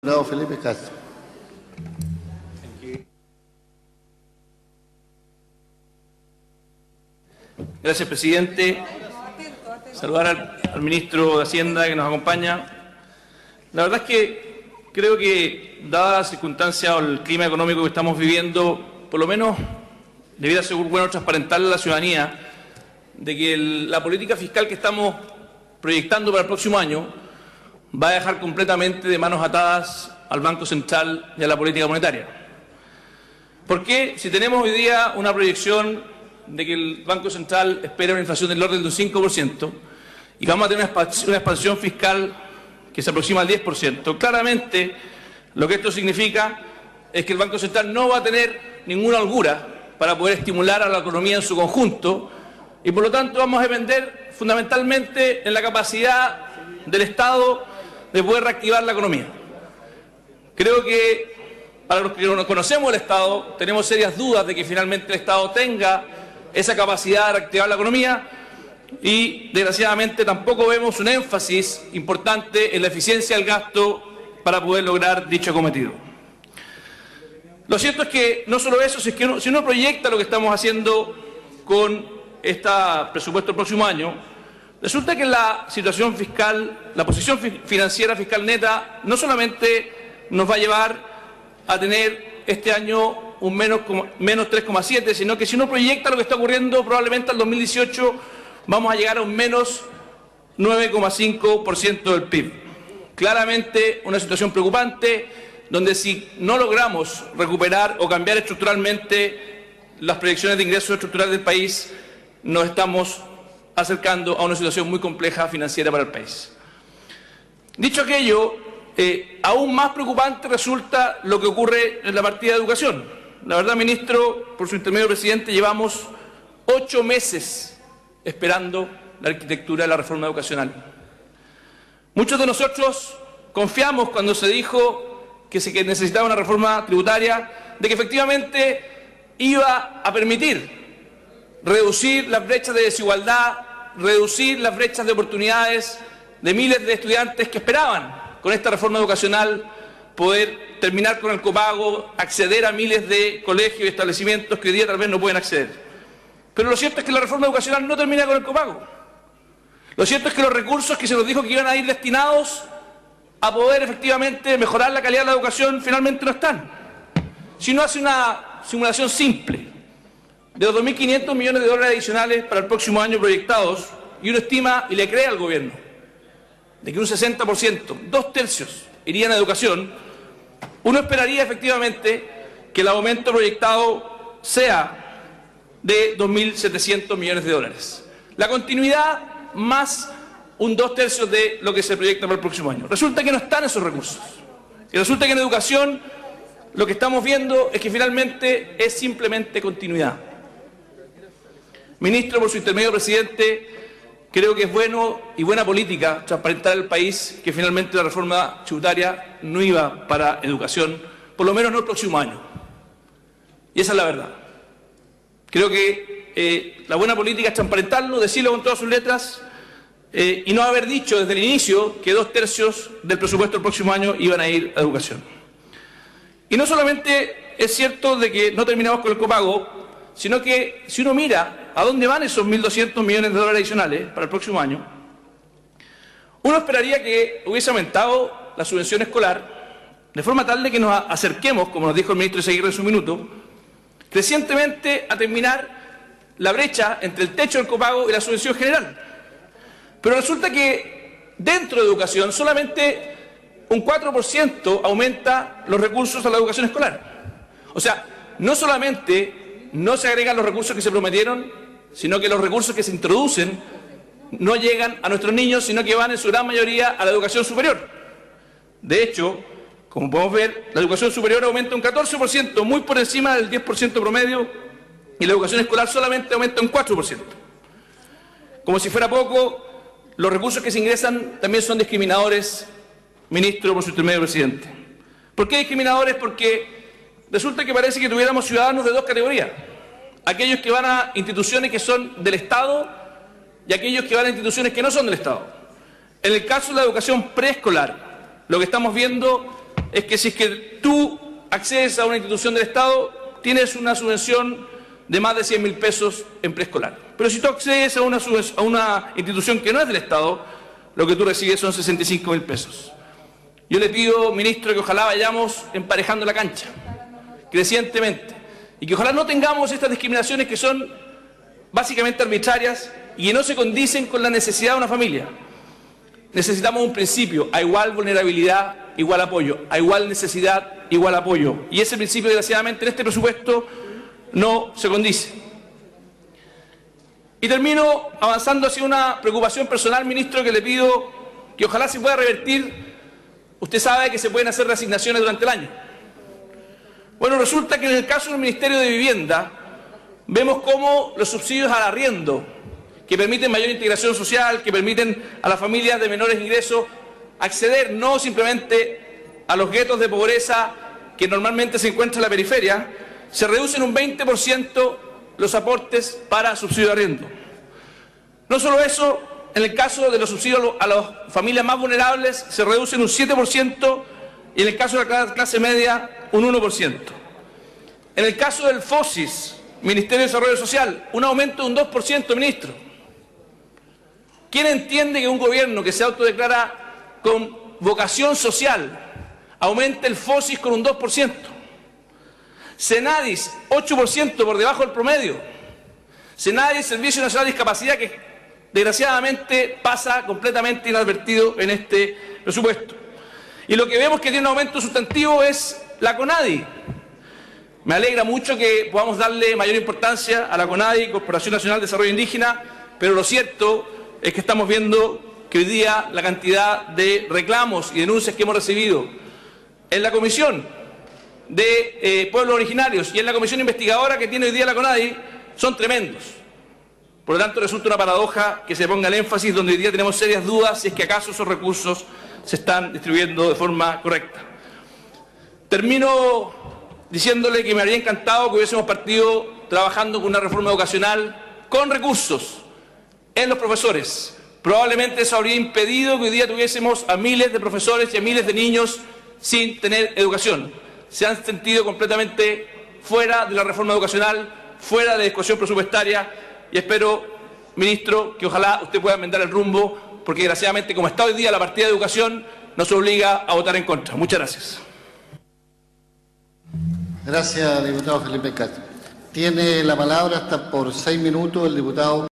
Felipe Castro. Gracias, presidente. Saludar al ministro de Hacienda que nos acompaña. La verdad es que creo que, dada la circunstancia o el clima económico que estamos viviendo, por lo menos debiera ser bueno transparentarle a la ciudadanía de que la política fiscal que estamos proyectando para el próximo año va a dejar completamente de manos atadas al Banco Central y a la política monetaria. ¿Por qué? Si tenemos hoy día una proyección de que el Banco Central espera una inflación del orden de un 5% y vamos a tener una expansión fiscal que se aproxima al 10%, claramente lo que esto significa es que el Banco Central no va a tener ninguna holgura para poder estimular a la economía en su conjunto y por lo tanto vamos a depender fundamentalmente en la capacidad del Estado de poder reactivar la economía. Creo que para los que no conocemos el Estado tenemos serias dudas de que finalmente el Estado tenga esa capacidad de reactivar la economía y desgraciadamente tampoco vemos un énfasis importante en la eficiencia del gasto para poder lograr dicho cometido. Lo cierto es que no solo eso, si uno proyecta lo que estamos haciendo con este presupuesto del próximo año, resulta que la situación fiscal, la posición financiera fiscal neta, no solamente nos va a llevar a tener este año un menos 3,7, sino que si uno proyecta lo que está ocurriendo, probablemente al 2018 vamos a llegar a un menos 9,5% del PIB. Claramente una situación preocupante, donde si no logramos recuperar o cambiar estructuralmente las proyecciones de ingresos estructurales del país, nos estamos acercando a una situación muy compleja financiera para el país. Dicho aquello, aún más preocupante resulta lo que ocurre en la partida de educación. La verdad, ministro, por su intermedio, presidente, llevamos 8 meses esperando la arquitectura de la reforma educacional. Muchos de nosotros confiamos cuando se dijo que se necesitaba una reforma tributaria, de que efectivamente iba a permitir reducir las brechas de desigualdad, reducir las brechas de oportunidades de miles de estudiantes que esperaban con esta reforma educacional poder terminar con el copago, acceder a miles de colegios y establecimientos que hoy día tal vez no pueden acceder. Pero lo cierto es que la reforma educacional no termina con el copago. Lo cierto es que los recursos que se nos dijo que iban a ir destinados a poder efectivamente mejorar la calidad de la educación finalmente no están. Si uno hace una simulación simple de los 2.500 millones de dólares adicionales para el próximo año proyectados, y uno estima y le cree al gobierno de que un 60%, 2/3, irían a educación, uno esperaría efectivamente que el aumento proyectado sea de 2.700 millones de dólares. La continuidad más un 2/3 de lo que se proyecta para el próximo año. Resulta que no están esos recursos. Y resulta que en educación lo que estamos viendo es que finalmente es simplemente continuidad. Ministro, por su intermedio, presidente, creo que es bueno y buena política transparentar al país que finalmente la reforma tributaria no iba para educación, por lo menos no el próximo año. Y esa es la verdad. Creo que la buena política es transparentarlo, decirlo con todas sus letras, y no haber dicho desde el inicio que 2/3 del presupuesto del próximo año iban a ir a educación. Y no solamente es cierto de que no terminamos con el copago, sino que si uno mira a dónde van esos 1.200 millones de dólares adicionales para el próximo año, uno esperaría que hubiese aumentado la subvención escolar de forma tal de que nos acerquemos, como nos dijo el ministro Izaguirre en su minuto, crecientemente a terminar la brecha entre el techo del copago y la subvención general. Pero resulta que dentro de educación solamente un 4% aumenta los recursos a la educación escolar. O sea, no solamente no se agregan los recursos que se prometieron, sino que los recursos que se introducen no llegan a nuestros niños, sino que van en su gran mayoría a la educación superior. De hecho, como podemos ver, la educación superior aumenta un 14%, muy por encima del 10% promedio, y la educación escolar solamente aumenta un 4%. Como si fuera poco, los recursos que se ingresan también son discriminadores, ministro, por su intermedio, presidente. ¿Por qué discriminadores? Porque resulta que parece que tuviéramos ciudadanos de dos categorías. Aquellos que van a instituciones que son del Estado y aquellos que van a instituciones que no son del Estado. En el caso de la educación preescolar, lo que estamos viendo es que si es que tú accedes a una institución del Estado, tienes una subvención de más de 100.000 pesos en preescolar. Pero si tú accedes a una institución que no es del Estado, lo que tú recibes son 65.000 pesos. Yo le pido, ministro, que ojalá vayamos emparejando la cancha, crecientemente, y que ojalá no tengamos estas discriminaciones que son básicamente arbitrarias y que no se condicen con la necesidad de una familia. Necesitamos un principio: a igual vulnerabilidad, igual apoyo; a igual necesidad, igual apoyo. Y ese principio, desgraciadamente, en este presupuesto no se condice. Y termino avanzando hacia una preocupación personal, ministro, que le pido que ojalá se pueda revertir. Usted sabe que se pueden hacer reasignaciones durante el año. Bueno, resulta que en el caso del Ministerio de Vivienda vemos cómo los subsidios al arriendo, que permiten mayor integración social, que permiten a las familias de menores ingresos acceder no simplemente a los guetos de pobreza que normalmente se encuentran en la periferia, se reducen un 20% los aportes para subsidio de arriendo. No solo eso, en el caso de los subsidios a las familias más vulnerables se reducen un 7% y en el caso de la clase media un 1%. En el caso del FOSIS, Ministerio de Desarrollo Social, un aumento de un 2%, ministro. ¿Quién entiende que un gobierno que se autodeclara con vocación social aumente el FOSIS con un 2%? Senadis, 8% por debajo del promedio. Senadis, Servicio Nacional de Discapacidad, que desgraciadamente pasa completamente inadvertido en este presupuesto. Y lo que vemos que tiene un aumento sustantivo es la CONADI. Me alegra mucho que podamos darle mayor importancia a la CONADI, Corporación Nacional de Desarrollo Indígena, pero lo cierto es que estamos viendo que hoy día la cantidad de reclamos y denuncias que hemos recibido en la Comisión de Pueblos Originarios y en la Comisión Investigadora que tiene hoy día la CONADI son tremendos. Por lo tanto, resulta una paradoja que se ponga el énfasis donde hoy día tenemos serias dudas si es que acaso esos recursos se están distribuyendo de forma correcta. Termino diciéndole que me habría encantado que hubiésemos partido trabajando con una reforma educacional con recursos en los profesores. Probablemente eso habría impedido que hoy día tuviésemos a miles de profesores y a miles de niños sin tener educación. Se han sentido completamente fuera de la reforma educacional, fuera de la discusión presupuestaria, y espero, ministro, que ojalá usted pueda enmendar el rumbo, porque desgraciadamente, como está hoy día la partida de educación, nos obliga a votar en contra. Muchas gracias. Gracias, diputado Felipe Castro. Tiene la palabra hasta por 6 minutos el diputado